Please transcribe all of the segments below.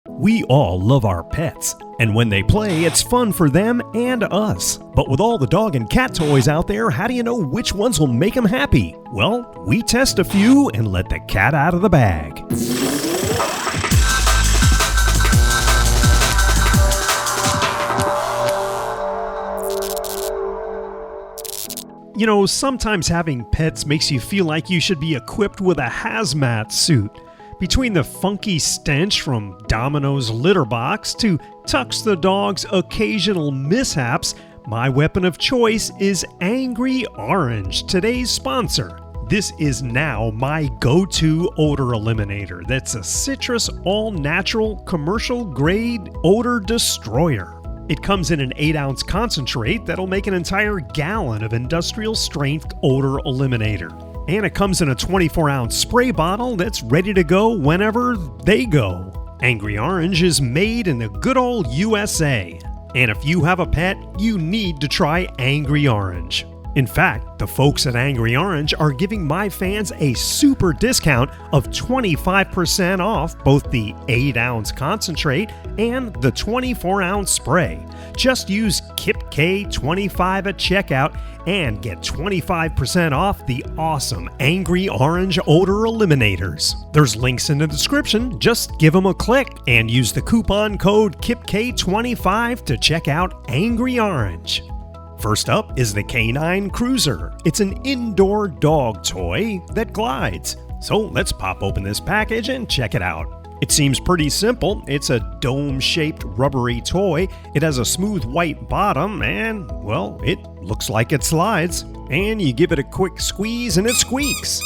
We all love our pets, and when they play, it's fun for them and us. But with all the dog and cat toys out there, how do you know which ones will make them happy? Well, we test a few and let the cat out of the bag. You know, sometimes having pets makes you feel like you should be equipped with a hazmat suit. Between the funky stench from Domino's litter box to Tux the dog's occasional mishaps, my weapon of choice is Angry Orange, today's sponsor. This is now my go-to odor eliminator that's a citrus all-natural commercial-grade odor destroyer. It comes in an 8-ounce concentrate that'll make an entire gallon of industrial-strength odor eliminator. And it comes in a 24-ounce spray bottle that's ready to go whenever they go. Angry Orange is made in the good old USA. And if you have a pet, you need to try Angry Orange. In fact, the folks at Angry Orange are giving my fans a super discount of 25% off both the 8-ounce concentrate and the 24-ounce spray. Just use kipkay 25 at checkout and get 25% off the awesome Angry Orange odor eliminators. There's links in the description. Just give them a click and use the coupon code kipkay25 to check out Angry Orange. First up is the Canine Cruiser. It's an indoor dog toy that glides. So let's pop open this package and check it out. It seems pretty simple. It's a dome-shaped rubbery toy. It has a smooth white bottom and, well, it looks like it slides. And you give it a quick squeeze and it squeaks.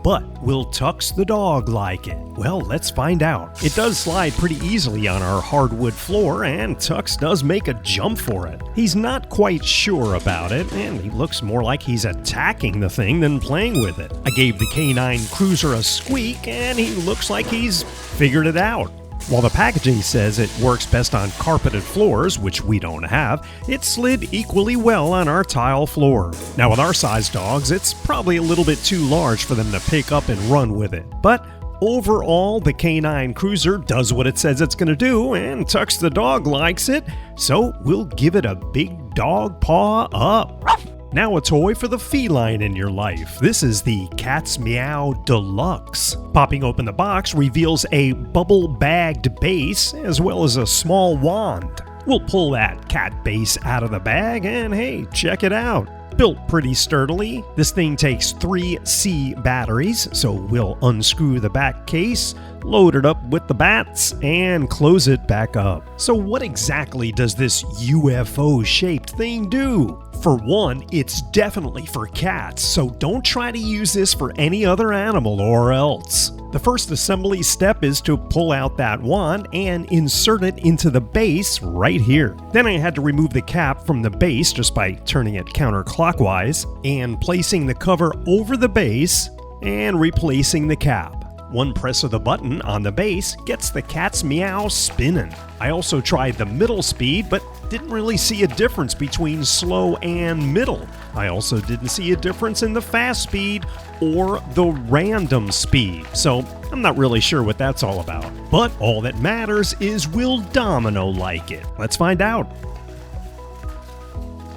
But will Tux the dog like it? Well, let's find out. It does slide pretty easily on our hardwood floor, and Tux does make a jump for it. He's not quite sure about it, and he looks more like he's attacking the thing than playing with it. I gave the Canine Cruiser a squeak, and he looks like he's figured it out. While the packaging says it works best on carpeted floors, which we don't have, it slid equally well on our tile floor. Now with our size dogs, it's probably a little bit too large for them to pick up and run with it. But overall, the Canine Cruiser does what it says it's going to do, and Tux the dog likes it, so we'll give it a big dog paw up. Now a toy for the feline in your life. This is the Cat's Meow Deluxe. Popping open the box reveals a bubble-bagged base as well as a small wand. We'll pull that cat base out of the bag and hey, check it out. Built pretty sturdily, this thing takes 3 C batteries, so we'll unscrew the back case, load it up with the bats, and close it back up. So what exactly does this UFO-shaped thing do? For one, it's definitely for cats, so don't try to use this for any other animal or else. The first assembly step is to pull out that wand and insert it into the base right here. Then I had to remove the cap from the base just by turning it counterclockwise and placing the cover over the base and replacing the cap. One press of the button on the base gets the Cat's Meow spinning. I also tried the middle speed, but didn't really see a difference between slow and middle. I also didn't see a difference in the fast speed or the random speed, so I'm not really sure what that's all about. But all that matters is will Domino like it? Let's find out.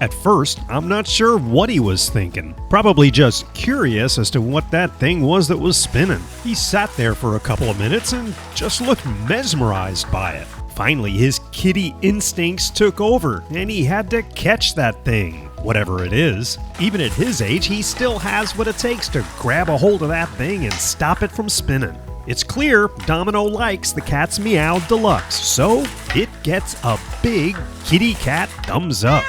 At first, I'm not sure what he was thinking. Probably just curious as to what that thing was that was spinning. He sat there for a couple of minutes and just looked mesmerized by it. Finally, his kitty instincts took over, and he had to catch that thing, whatever it is. Even at his age, he still has what it takes to grab a hold of that thing and stop it from spinning. It's clear Domino likes the Cat's Meow Deluxe, so it gets a big kitty cat thumbs up.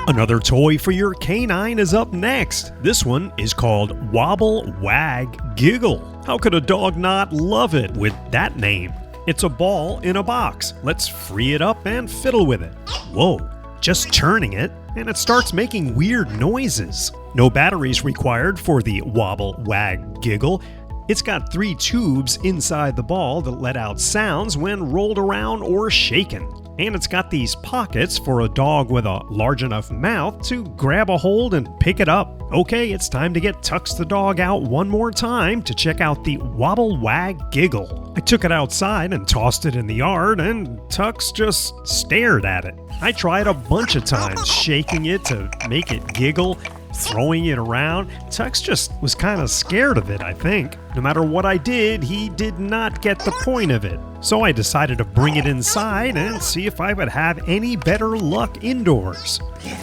Another toy for your canine is up next. This one is called Wobble Wag Giggle. How could a dog not love it with that name? It's a ball in a box. Let's free it up and fiddle with it. Whoa, just turning it, and it starts making weird noises. No batteries required for the Wobble Wag Giggle. It's got 3 tubes inside the ball that let out sounds when rolled around or shaken. And it's got these pockets for a dog with a large enough mouth to grab a hold and pick it up. Okay, it's time to get Tux the dog out one more time to check out the Wobble Wag Giggle. I took it outside and tossed it in the yard, and Tux just stared at it. I tried a bunch of times shaking it to make it giggle, throwing it around. Tux just was kind of scared of it, I think. No matter what I did, he did not get the point of it. So I decided to bring it inside and see if I would have any better luck indoors.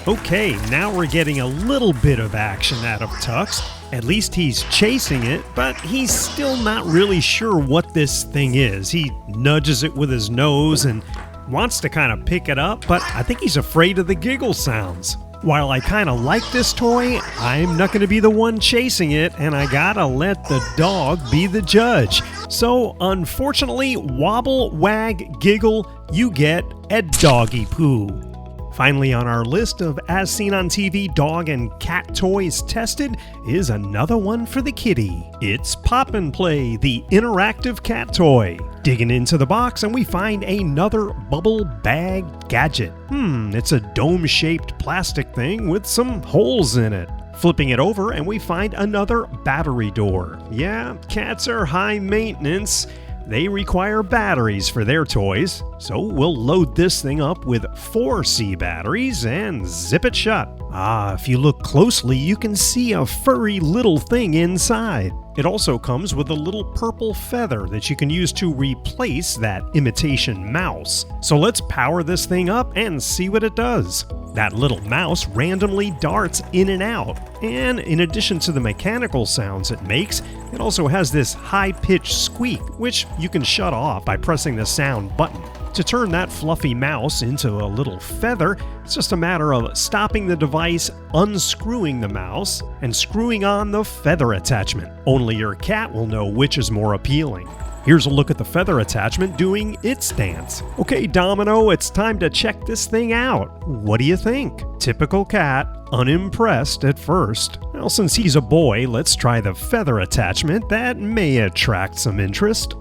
Okay, now we're getting a little bit of action out of Tux. At least he's chasing it, but he's still not really sure what this thing is. He nudges it with his nose and wants to kind of pick it up, but I think he's afraid of the giggle sounds. While I kind of like this toy, I'm not going to be the one chasing it, and I gotta let the dog be the judge. So, unfortunately, Wobble Wag Giggle, you get a doggy poo. Finally on our list of As Seen on TV dog and cat toys tested is another one for the kitty. It's Pop and Play, the interactive cat toy. Digging into the box and we find another bubble bag gadget. It's a dome-shaped plastic thing with some holes in it. Flipping it over and we find another battery door. Yeah, cats are high maintenance. They require batteries for their toys, so we'll load this thing up with 4 C batteries and zip it shut. If you look closely, you can see a furry little thing inside. It also comes with a little purple feather that you can use to replace that imitation mouse. So let's power this thing up and see what it does. That little mouse randomly darts in and out, and in addition to the mechanical sounds it makes, it also has this high-pitched squeak, which you can shut off by pressing the sound button. To turn that fluffy mouse into a little feather, it's just a matter of stopping the device, unscrewing the mouse, and screwing on the feather attachment. Only your cat will know which is more appealing. Here's a look at the feather attachment doing its dance. Okay, Domino, it's time to check this thing out. What do you think? Typical cat, unimpressed at first. Well, since he's a boy, let's try the feather attachment. That may attract some interest.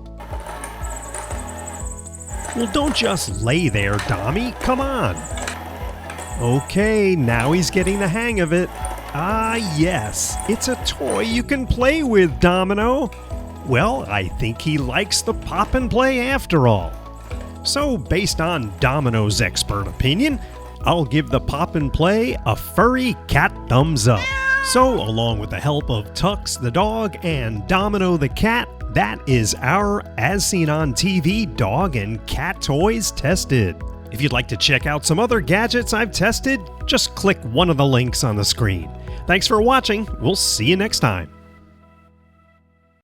Well, don't just lay there, Dommy. Come on. Okay, now he's getting the hang of it. Yes, it's a toy you can play with, Domino. Well, I think he likes the Pop and Play after all. So, based on Domino's expert opinion, I'll give the Pop and Play a furry cat thumbs up. So, along with the help of Tux the dog and Domino the cat, that is our As Seen on TV dog and cat toys tested. If you'd like to check out some other gadgets I've tested, just click one of the links on the screen. Thanks for watching. We'll see you next time.